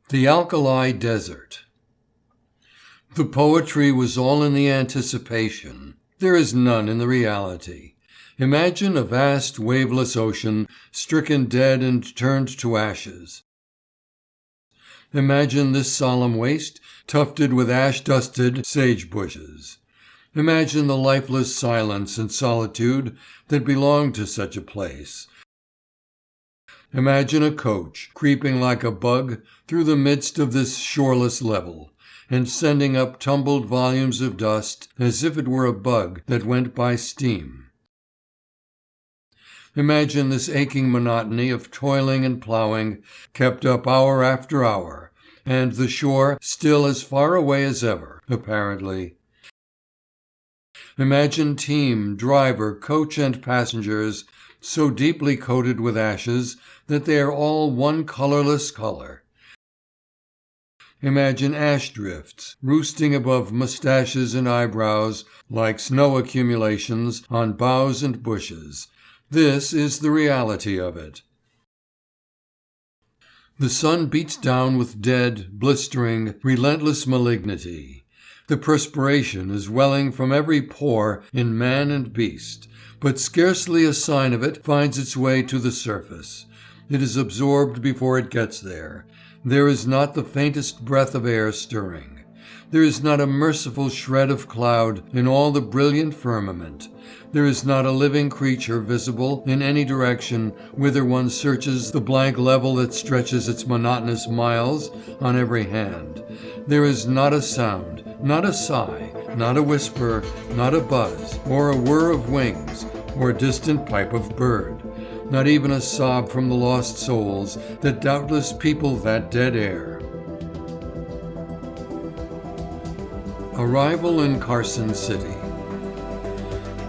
The Alkali Desert. The poetry was all in the anticipation. There is none in the reality. Imagine a vast waveless ocean stricken dead and turned to ashes. Imagine this solemn waste tufted with ash-dusted sage bushes. Imagine the lifeless silence and solitude that belong to such a place. Imagine a coach creeping like a bug through the midst of this shoreless level, and sending up tumbled volumes of dust as if it were a bug that went by steam. Imagine this aching monotony of toiling and plowing kept up hour after hour, and the shore still as far away as ever, apparently. Imagine team, driver, coach and passengers so deeply coated with ashes that they are all one colorless color. Imagine ash drifts roosting above mustaches and eyebrows like snow accumulations on boughs and bushes. This is the reality of it. The sun beats down with dead, blistering, relentless malignity. The perspiration is welling from every pore in man and beast, but scarcely a sign of it finds its way to the surface. It is absorbed before it gets there. There is not the faintest breath of air stirring. There is not a merciful shred of cloud in all the brilliant firmament. There is not a living creature visible in any direction whither one searches the blank level that stretches its monotonous miles on every hand. There is not a sound, not a sigh, not a whisper, not a buzz, or a whir of wings, or a distant pipe of bird. Not even a sob from the lost souls that doubtless people that dead air. Arrival in Carson City.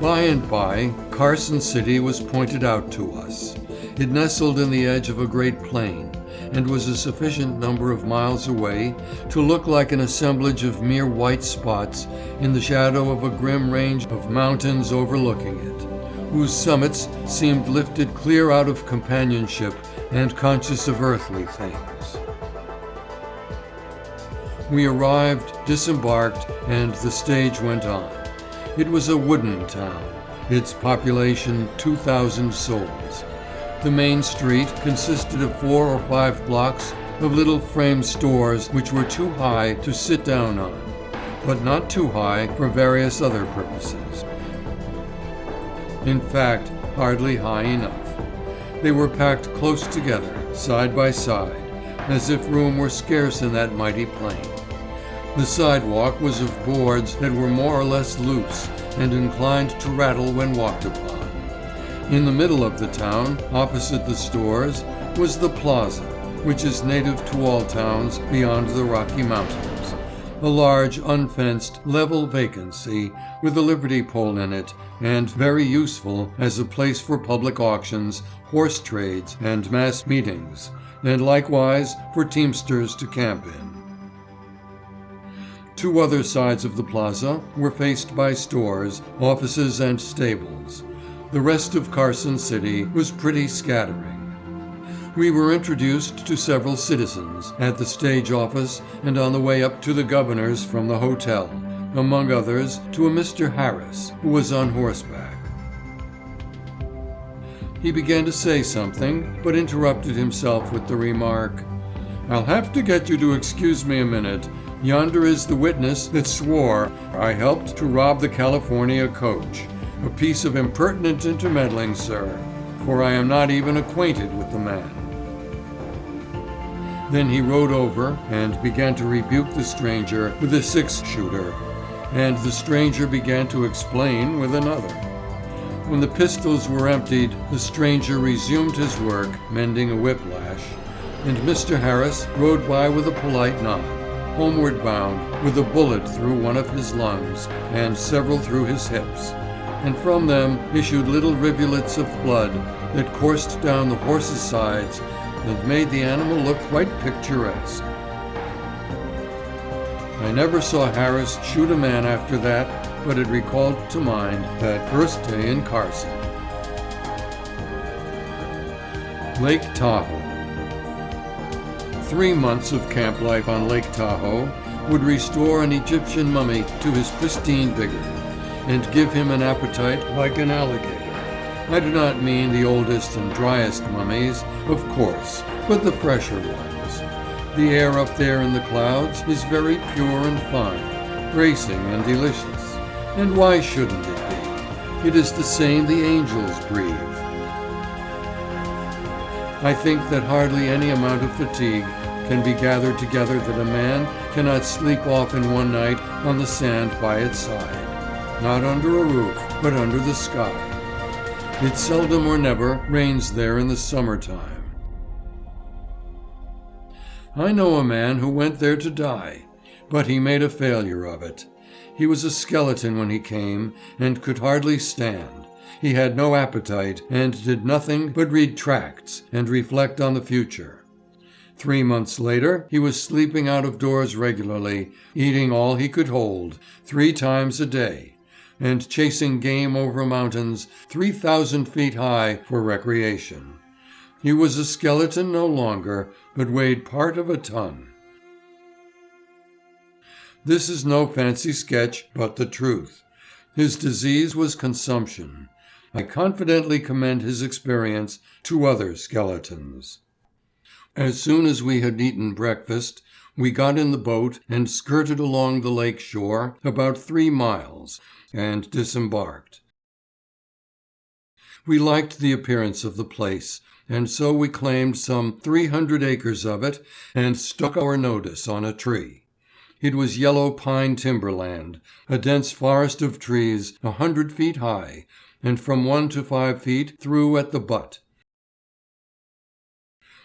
By and by, Carson City was pointed out to us. It nestled in the edge of a great plain, and was a sufficient number of miles away to look like an assemblage of mere white spots in the shadow of a grim range of mountains overlooking it, whose summits seemed lifted clear out of companionship and conscious of earthly things. We arrived, disembarked, and the stage went on. It was a wooden town, its population 2,000 souls. The main street consisted of 4 or 5 blocks of little frame stores which were too high to sit down on, but not too high for various other purposes. In fact, hardly high enough. They were packed close together, side by side, as if room were scarce in that mighty plain. The sidewalk was of boards that were more or less loose and inclined to rattle when walked upon. In the middle of the town, opposite the stores, was the plaza, which is native to all towns beyond the Rocky Mountains. A large, unfenced, level vacancy with a liberty pole in it, and very useful as a place for public auctions, horse trades, and mass meetings, and likewise for teamsters to camp in. 2 other sides of the plaza were faced by stores, offices, and stables. The rest of Carson City was pretty scattering. We were introduced to several citizens at the stage office and on the way up to the governor's from the hotel, among others to a Mr. Harris, who was on horseback. He began to say something, but interrupted himself with the remark, "I'll have to get you to excuse me a minute. Yonder is the witness that swore I helped to rob the California coach. A piece of impertinent intermeddling, sir, for I am not even acquainted with the man." Then he rode over and began to rebuke the stranger with a 6-shooter, and the stranger began to explain with another. When the pistols were emptied, the stranger resumed his work, mending a whiplash, and Mr. Harris rode by with a polite nod, homeward bound, with a bullet through one of his lungs and several through his hips, and from them issued little rivulets of blood that coursed down the horse's sides and made the animal look quite picturesque. I never saw Harris shoot a man after that, but it recalled to mind that first day in Carson. Lake Tahoe. 3 months of camp life on Lake Tahoe would restore an Egyptian mummy to his pristine vigor and give him an appetite like an alligator. I do not mean the oldest and driest mummies, of course, but the fresher ones. The air up there in the clouds is very pure and fine, bracing and delicious. And why shouldn't it be? It is the same the angels breathe. I think that hardly any amount of fatigue can be gathered together that a man cannot sleep off in one night on the sand by its side. Not under a roof, but under the sky. It seldom or never rains there in the summertime. I know a man who went there to die, but he made a failure of it. He was a skeleton when he came and could hardly stand. He had no appetite and did nothing but read tracts and reflect on the future. 3 months later, he was sleeping out of doors regularly, eating all he could hold, 3 times a day, and chasing game over mountains 3,000 feet high for recreation. He was a skeleton no longer, but weighed part of a ton. This is no fancy sketch, but the truth. His disease was consumption. I confidently commend his experience to other skeletons. As soon as we had eaten breakfast, we got in the boat and skirted along the lake shore about 3 miles and disembarked. We liked the appearance of the place, and so we claimed some 300 acres of it and stuck our notice on a tree. It was yellow pine timberland, a dense forest of trees 100 feet high, and from 1 to 5 feet through at the butt.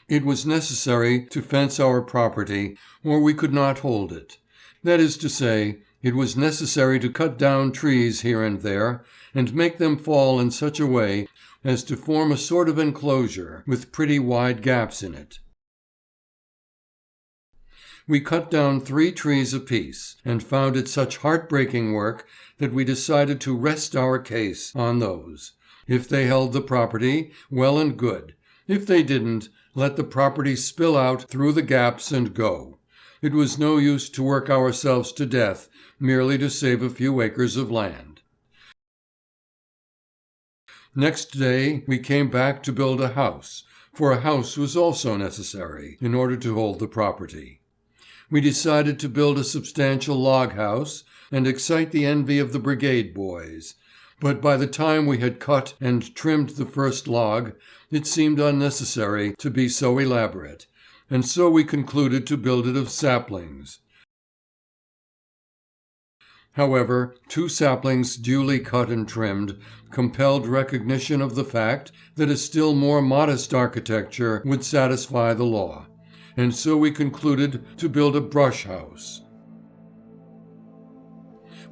It was necessary to fence our property, or we could not hold it. That is to say, it was necessary to cut down trees here and there, and make them fall in such a way as to form a sort of enclosure with pretty wide gaps in it. We cut down 3 trees apiece, and found it such heartbreaking work that we decided to rest our case on those. If they held the property, well and good. If they didn't, let the property spill out through the gaps and go. It was no use to work ourselves to death merely to save a few acres of land. Next day we came back to build a house, for a house was also necessary in order to hold the property. We decided to build a substantial log house and excite the envy of the brigade boys. But by the time we had cut and trimmed the first log, it seemed unnecessary to be so elaborate, and so we concluded to build it of saplings. However, 2 saplings duly cut and trimmed compelled recognition of the fact that a still more modest architecture would satisfy the law, and so we concluded to build a brush house.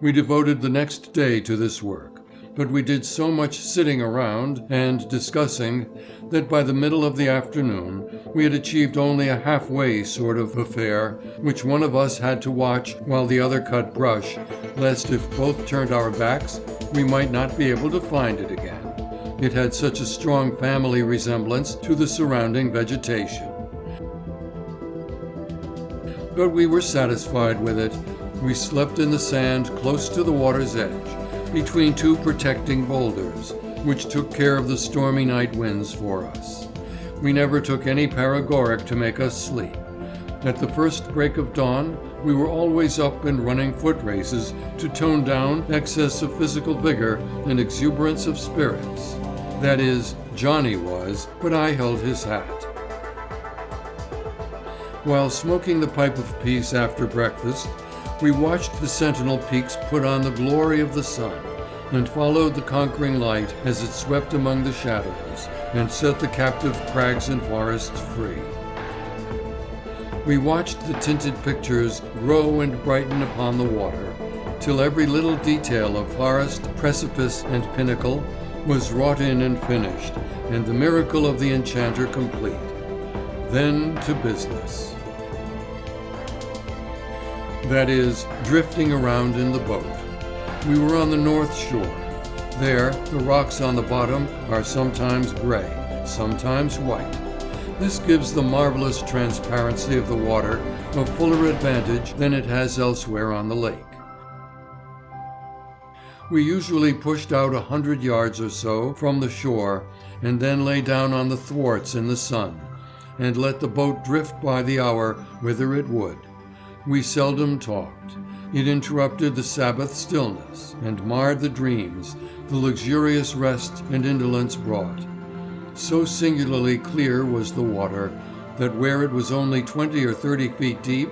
We devoted the next day to this work, but we did so much sitting around and discussing that by the middle of the afternoon we had achieved only a halfway sort of affair, which one of us had to watch while the other cut brush, lest if both turned our backs we might not be able to find it again. It had such a strong family resemblance to the surrounding vegetation. But we were satisfied with it. We slept in the sand close to the water's edge, between 2 protecting boulders, which took care of the stormy night winds for us. We never took any paregoric to make us sleep. At the first break of dawn, we were always up and running foot races to tone down excess of physical vigor and exuberance of spirits. That is, Johnny was, but I held his hat. While smoking the pipe of peace after breakfast, we watched the sentinel peaks put on the glory of the sun, and followed the conquering light as it swept among the shadows, and set the captive crags and forests free. We watched the tinted pictures grow and brighten upon the water, till every little detail of forest, precipice, and pinnacle was wrought in and finished, and the miracle of the enchanter complete. Then to business. That is, drifting around in the boat. We were on the North Shore. There, the rocks on the bottom are sometimes gray, sometimes white. This gives the marvelous transparency of the water a fuller advantage than it has elsewhere on the lake. We usually pushed out 100 yards or so from the shore and then lay down on the thwarts in the sun and let the boat drift by the hour whither it would. We seldom talked. It interrupted the Sabbath stillness and marred the dreams the luxurious rest and indolence brought. So singularly clear was the water that where it was only 20 or 30 feet deep,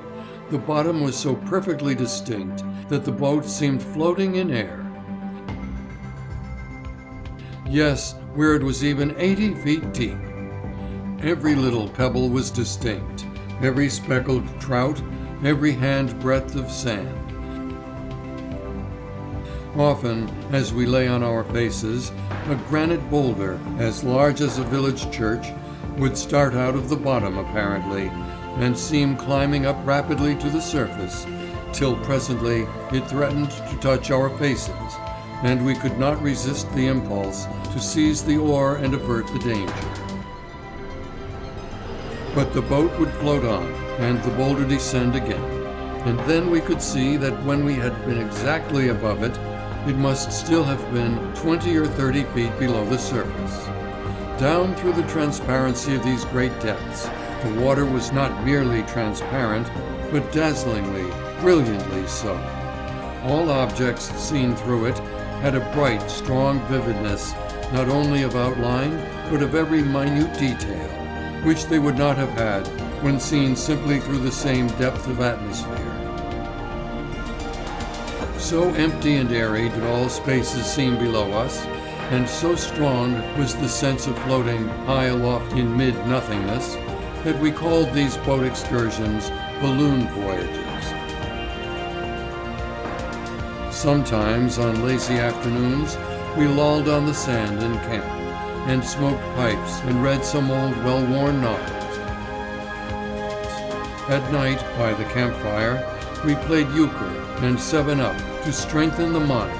the bottom was so perfectly distinct that the boat seemed floating in air. Yes, where it was even 80 feet deep. Every little pebble was distinct, every speckled trout, every handbreadth of sand. Often, as we lay on our faces, a granite boulder, as large as a village church, would start out of the bottom apparently, and seem climbing up rapidly to the surface, till presently it threatened to touch our faces, and we could not resist the impulse to seize the oar and avert the danger. But the boat would float on, and the boulder descend again, and then we could see that when we had been exactly above it, it must still have been 20 or 30 feet below the surface. Down through the transparency of these great depths, the water was not merely transparent, but dazzlingly, brilliantly so. All objects seen through it had a bright, strong vividness, not only of outline, but of every minute detail, which they would not have had when seen simply through the same depth of atmosphere. So empty and airy did all spaces seem below us, and so strong was the sense of floating high aloft in mid-nothingness, that we called these boat excursions balloon voyages. Sometimes, on lazy afternoons, we lolled on the sand in camp, and smoked pipes and read some old well-worn novels. At night, by the campfire, we played euchre and 7-up to strengthen the mind,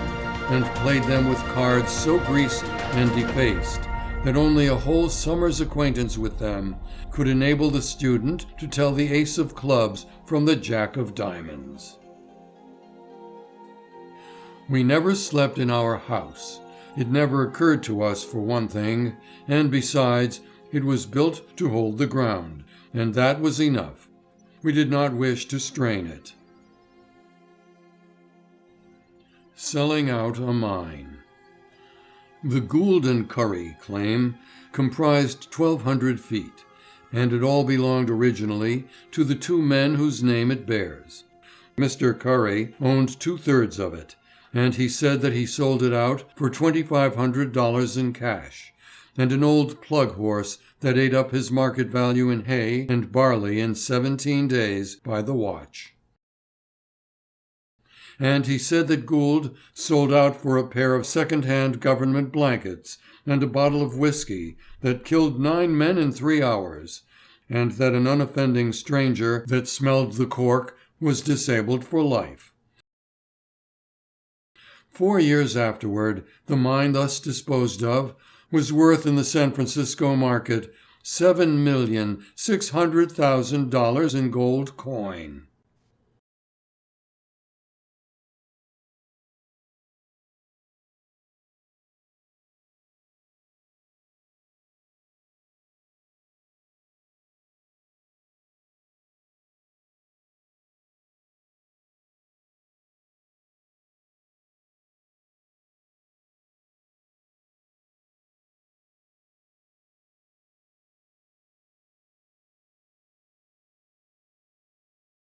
and played them with cards so greasy and defaced that only a whole summer's acquaintance with them could enable the student to tell the ace of clubs from the jack of diamonds. We never slept in our house. It never occurred to us, for one thing, and besides, it was built to hold the ground, and that was enough. We did not wish to strain it. Selling out a mine. The Gould and Curry claim comprised 1,200 feet, and it all belonged originally to the two men whose name it bears. Mr. Curry owned 2/3 of it, and he said that he sold it out for $2,500 in cash, and an old plug horse that ate up his market value in hay and barley in 17 days by the watch. And he said that Gould sold out for a pair of second-hand government blankets and a bottle of whiskey that killed 9 men in 3 hours, and that an unoffending stranger that smelled the cork was disabled for life. 4 years afterward, the mine thus disposed of was worth in the San Francisco market $7,600,000 in gold coin.